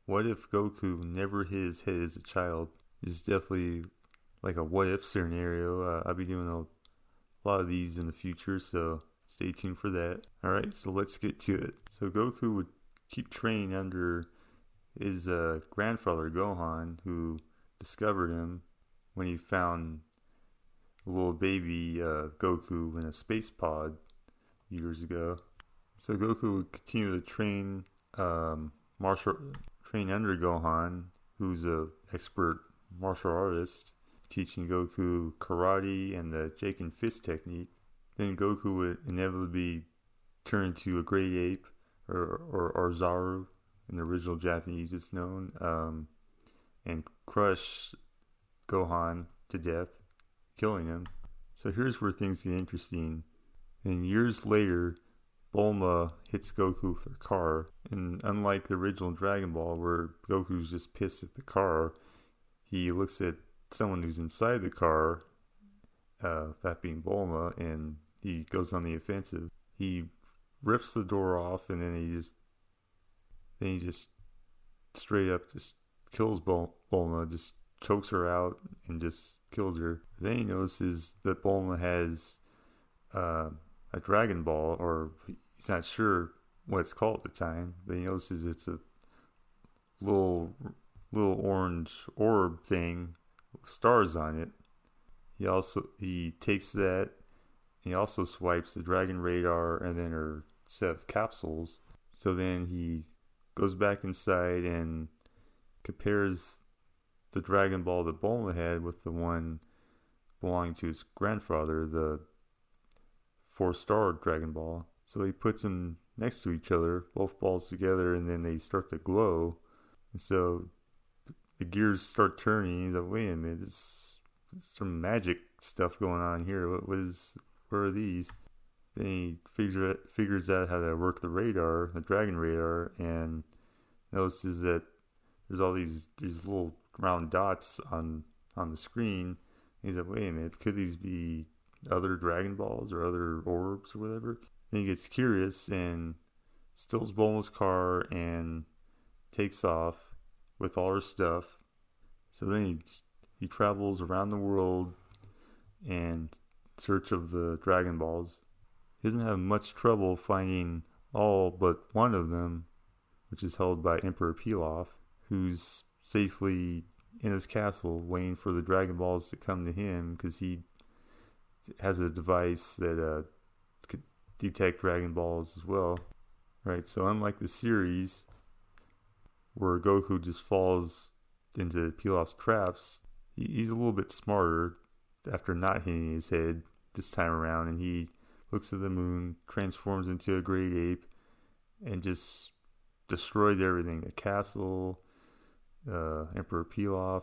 What if Goku never hit his head as a child? This is definitely like a what if scenario. I'll be doing a lot of these in the future, so stay tuned for that. Alright, so let's get to it. So Goku would keep training under his grandfather Gohan, who discovered him when he found a little baby Goku in a space pod years ago. So Goku would continue to martial train under Gohan, who's a expert martial artist, teaching Goku karate and the Jake and Fist technique. Then Goku would inevitably turn into a great ape, or Zaru in the original Japanese it's known, and crush Gohan to death, killing him. So here's where things get interesting. And years later, Bulma hits Goku with her car, and unlike the original Dragon Ball where Goku's just pissed at the car, he looks at someone who's inside the car, that being Bulma, and he goes on the offensive. He rips the door off, and then he just straight up just kills Bulma, just chokes her out and just kills her. Then he notices that Bulma has a Dragon Ball, or he's not sure what it's called at the time, but he notices it's a little orange orb thing with stars on it. He takes that. He also swipes the Dragon Radar and then her set of capsules. So then he goes back inside and compares the Dragon Ball that Bulma had with the one belonging to his grandfather, the 4-star Dragon Ball. So he puts them next to each other, both balls together, and then they start to glow. And so the gears start turning. He's like, wait a minute, there's some magic stuff going on here. What are these? Then he figures out how to work the Dragon Radar, and notices that there's all these little round dots on the screen. He's like, wait a minute, could these be other Dragon Balls or other orbs or whatever? Then he gets curious and steals Bulma's car and takes off with all her stuff. So then he travels around the world in search of the Dragon Balls. He doesn't have much trouble finding all but one of them, which is held by Emperor Pilaf, who's safely in his castle waiting for the Dragon Balls to come to him, because he has a device that could detect Dragon Balls as well. Right, so unlike the series where Goku just falls into Pilaf's traps, he's a little bit smarter after not hitting his head this time around, and he looks at the moon, transforms into a great ape, and just destroyed everything. The castle, Emperor Pilaf,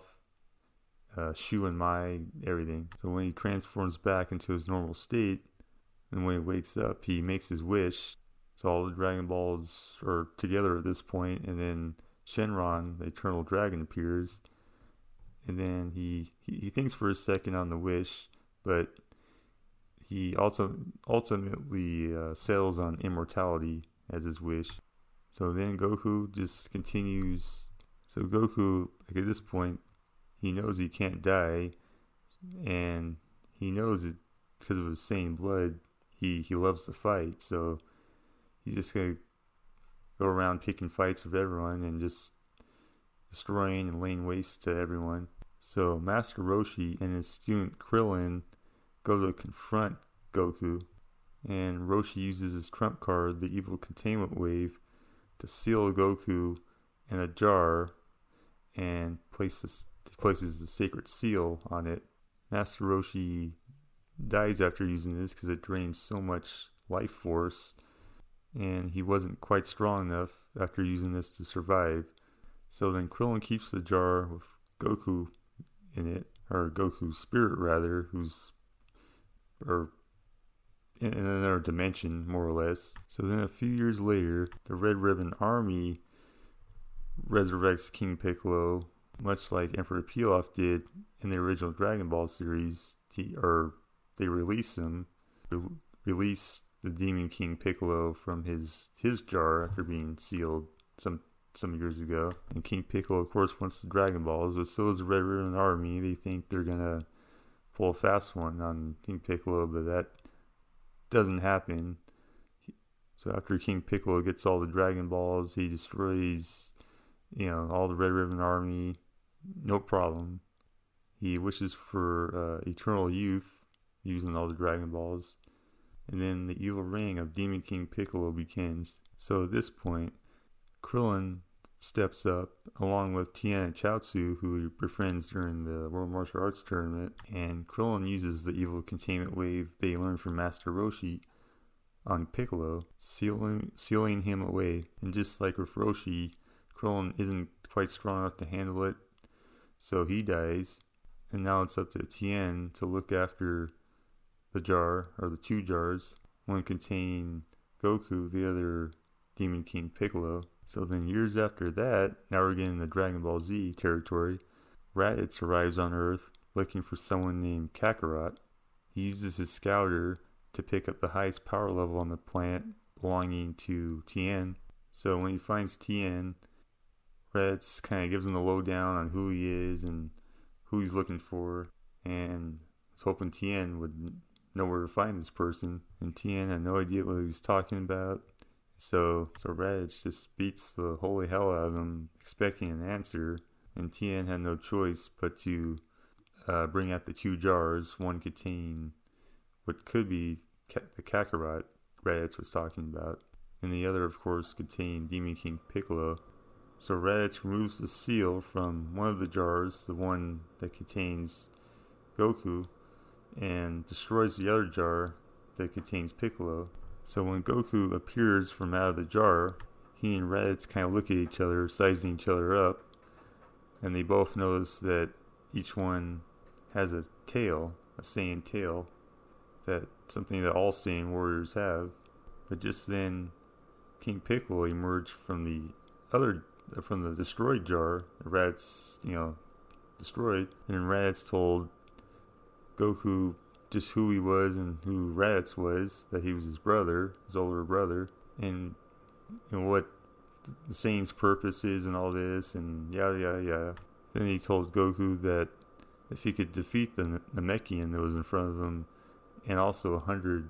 Shu and Mai, everything. So when he transforms back into his normal state, and when he wakes up, he makes his wish. So all the Dragon Balls are together at this point, and then Shenron, the Eternal Dragon, appears. And then he thinks for a second on the wish, but he ultimately settles on immortality as his wish. So then Goku just continues. So Goku, like at this point, he knows he can't die, and he knows it because of his same blood. He loves to fight, so he's just gonna go around picking fights with everyone and just destroying and laying waste to everyone. So Master Roshi and his student Krillin go to confront Goku, and Roshi uses his trump card, the Evil Containment Wave, to seal Goku in a jar and places the sacred seal on it. Master Roshi dies after using this because it drains so much life force, and he wasn't quite strong enough after using this to survive. So then Krillin keeps the jar with Goku in it, or Goku's spirit rather, or in another dimension, more or less. So then a few years later, the Red Ribbon Army resurrects King Piccolo, much like Emperor Pilaf did in the original Dragon Ball series. They release him, release the Demon King Piccolo from his jar after being sealed some years ago. And King Piccolo, of course, wants the Dragon Balls, but so is the Red Ribbon Army. They think they're gonna pull a fast one on King Piccolo, but that doesn't happen. So after King Piccolo gets all the Dragon Balls, he destroys, all the Red Ribbon Army, no problem. He wishes for eternal youth using all the Dragon Balls. And then the evil reign of Demon King Piccolo begins. So at this point, Krillin steps up along with Tien and Chaozu, who he befriends during the World Martial Arts Tournament. And Krillin uses the evil containment wave they learned from Master Roshi on Piccolo, sealing him away. And just like with Roshi, Krillin isn't quite strong enough to handle it, so he dies. And now it's up to Tien to look after the jar, or the 2 jars, one containing Goku, the other Demon King Piccolo. So then years after that, now we're getting the Dragon Ball Z territory. Raditz arrives on Earth looking for someone named Kakarot. He uses his scouter to pick up the highest power level on the planet belonging to Tien. So when he finds Tien, Raditz kind of gives him the lowdown on who he is and who he's looking for, and was hoping Tien would know where to find this person. And Tien had no idea what he was talking about. So Raditz just beats the holy hell out of him, expecting an answer. And Tien had no choice but to bring out the 2 jars, one containing what could be the Kakarot Raditz was talking about, and the other, of course, contained Demon King Piccolo. So Raditz removes the seal from one of the jars, the one that contains Goku, and destroys the other jar that contains Piccolo. So when Goku appears from out of the jar, he and Raditz kind of look at each other, sizing each other up, and they both notice that each one has a tail, a Saiyan tail, something that all Saiyan warriors have. But just then, King Piccolo emerged from the destroyed jar that Raditz, destroyed, and Raditz told Goku just who he was and who Raditz was, that he was his brother, his older brother, and what the Saiyan's purpose is and all this, and yada yada yada. Then he told Goku that if he could defeat the Namekian that was in front of him, and also 100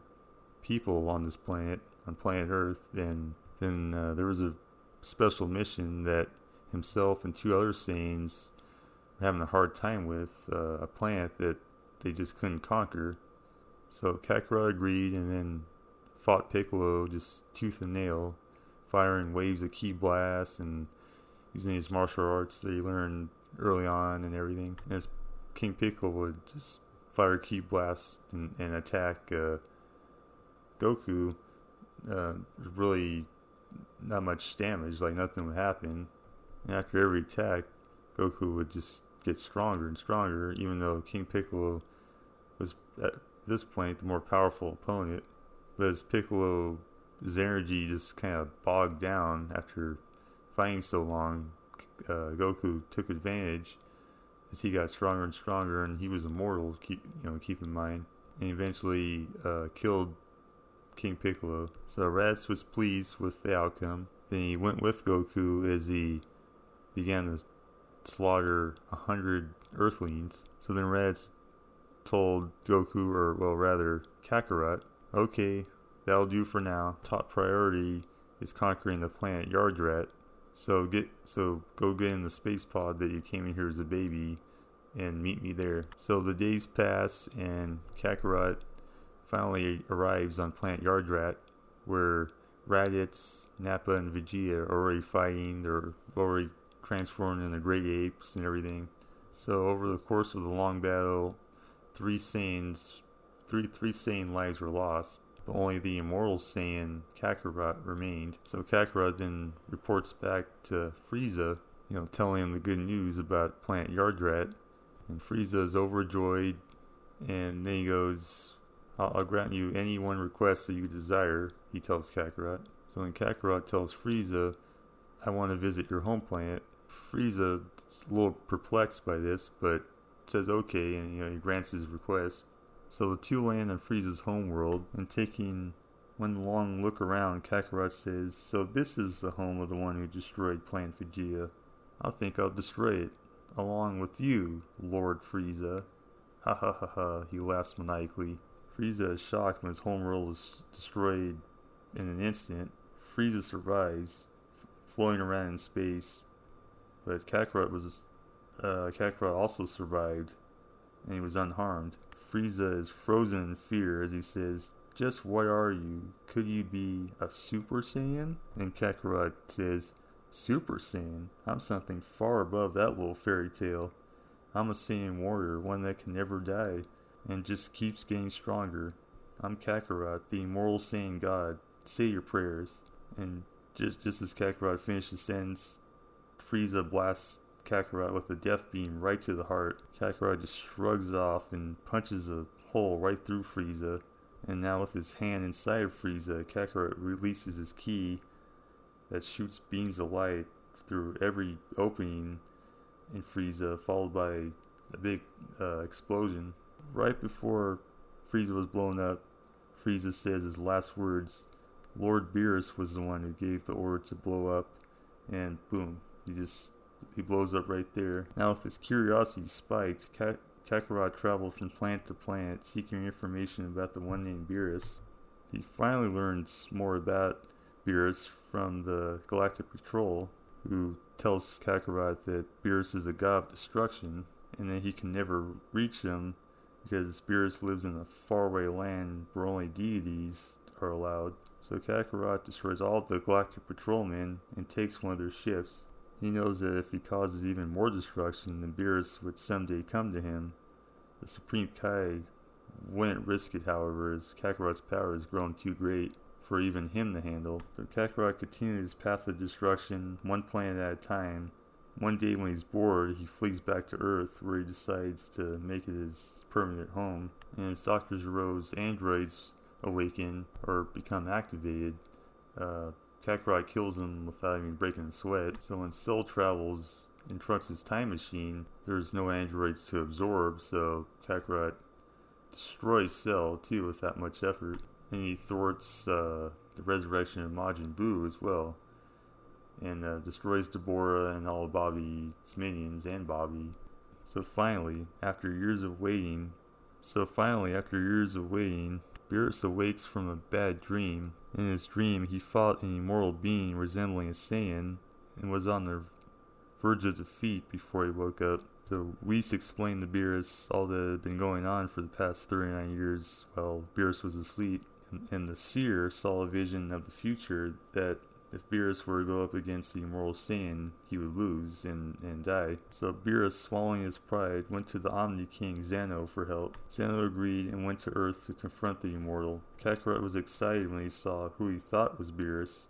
people on this planet, on planet Earth, then there was a special mission that himself and 2 other Saiyans were having a hard time with, a planet that they just couldn't conquer. So Kakarot agreed and then fought Piccolo just tooth and nail, firing waves of ki blasts and using his martial arts that he learned early on and everything. And as King Piccolo would just fire ki blasts and attack Goku, really not much damage, like nothing would happen. And after every attack, Goku would just get stronger and stronger, even though King Piccolo was at this point the more powerful opponent. But as Piccolo's energy just kind of bogged down after fighting so long, Goku took advantage as he got stronger and stronger, and he was immortal, keep in mind, and eventually killed King Piccolo. So Raditz was pleased with the outcome. Then he went with Goku as he began to slaughter 100 Earthlings. So then Raditz told Goku, or well rather Kakarot, okay, that'll do for now. Top priority is conquering the planet Yardrat. So go get in the space pod that you came in here as a baby and meet me there. So the days pass and Kakarot finally arrives on planet Yardrat, where Raditz, Nappa, and Vegeta are already fighting. They're already transformed into great apes and everything. So over the course of the long battle, three Saiyan lives were lost, but only the immortal Saiyan Kakarot remained. So Kakarot then reports back to Frieza, telling him the good news about planet Yardrat, and Frieza is overjoyed, and then he goes, I'll grant you any one request that you desire, he tells Kakarot. So when Kakarot tells Frieza, I want to visit your home planet, Frieza is a little perplexed by this, but says okay, and he grants his request. So the 2 land on Frieza's homeworld, and taking One long look around, Kakarot says, "So this is the home of the one who destroyed Planet Vegeta. I think I'll destroy it, along with you, Lord Frieza." Ha ha ha ha, he laughs maniacally. Frieza is shocked when his homeworld is destroyed in an instant. Frieza survives, floating around in space, but Kakarot also survived, and he was unharmed. Frieza is frozen in fear as he says, "Just what are you? Could you be a Super Saiyan?" And Kakarot says, "Super Saiyan? I'm something far above that little fairy tale. I'm a Saiyan warrior, one that can never die, and just keeps getting stronger. I'm Kakarot, the immortal Saiyan God. Say your prayers." And just as Kakarot finishes the sentence, Frieza blasts Kakarot with a death beam right to the heart. Kakarot just shrugs it off and punches a hole right through Frieza. And now with his hand inside of Frieza, Kakarot releases his ki that shoots beams of light through every opening in Frieza, followed by a big explosion. Right before Frieza was blown up, Frieza says his last words. Lord Beerus was the one who gave the order to blow up, and boom, he blows up right there. Now with his curiosity spiked, Kakarot traveled from planet to planet seeking information about the one named Beerus. He finally learns more about Beerus from the Galactic Patrol, who tells Kakarot that Beerus is a god of destruction and that he can never reach him because Beerus lives in a faraway land where only deities are allowed. So Kakarot destroys all the Galactic Patrolmen and takes one of their ships. He knows that if he causes even more destruction, then Beerus would someday come to him. The Supreme Kai wouldn't risk it, however, as Kakarot's power has grown too great for even him to handle. So Kakarot continues his path of destruction, one planet at a time. One day when he's bored, he flees back to Earth, where he decides to make it his permanent home. And as Dr. Zero's androids awaken or become activated, Kakarot kills them without even breaking a sweat. So when Cell travels in Trunks' time machine, there's no androids to absorb, so Kakarot destroys Cell too with that much effort. And he thwarts the resurrection of Majin Buu as well, and destroys Deborah and all of Bobby's minions and Bobby. So finally, after years of waiting, Beerus awakes from a bad dream. In his dream, he fought an immortal being resembling a Saiyan and was on the verge of defeat before he woke up. So Whis explained to Beerus all that had been going on for the past 39 years while Beerus was asleep. And the seer saw a vision of the future that if Beerus were to go up against the immortal Saiyan, he would lose and die. So Beerus, swallowing his pride, went to the Omni King Zeno for help. Zeno agreed and went to Earth to confront the immortal. Kakarot was excited when he saw who he thought was Beerus.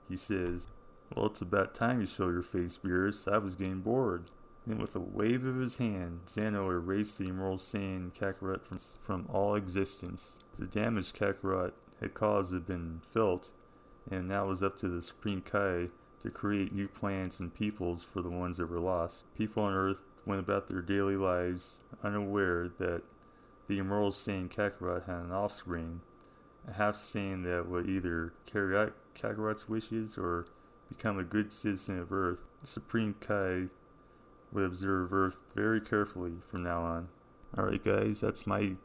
He says, "Well, it's about time you show your face, Beerus. I was getting bored." Then with a wave of his hand, Zeno erased the immortal Saiyan Kakarot from all existence. The damage Kakarot had caused had been felt, and now it was up to the Supreme Kai to create new planets and peoples for the ones that were lost. People on Earth went about their daily lives unaware that the immortal Saiyan Kakarot had an offspring, a half-Saiyan that would either carry out Kakarot's wishes or become a good citizen of Earth. The Supreme Kai would observe Earth very carefully from now on. Alright guys, that's my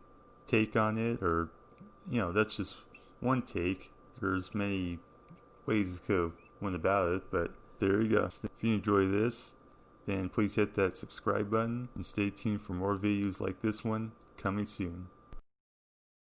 take on it, or, that's just one take. There's many ways to go went about it, but there you go. If you enjoy this, then please hit that subscribe button and stay tuned for more videos like this one coming soon.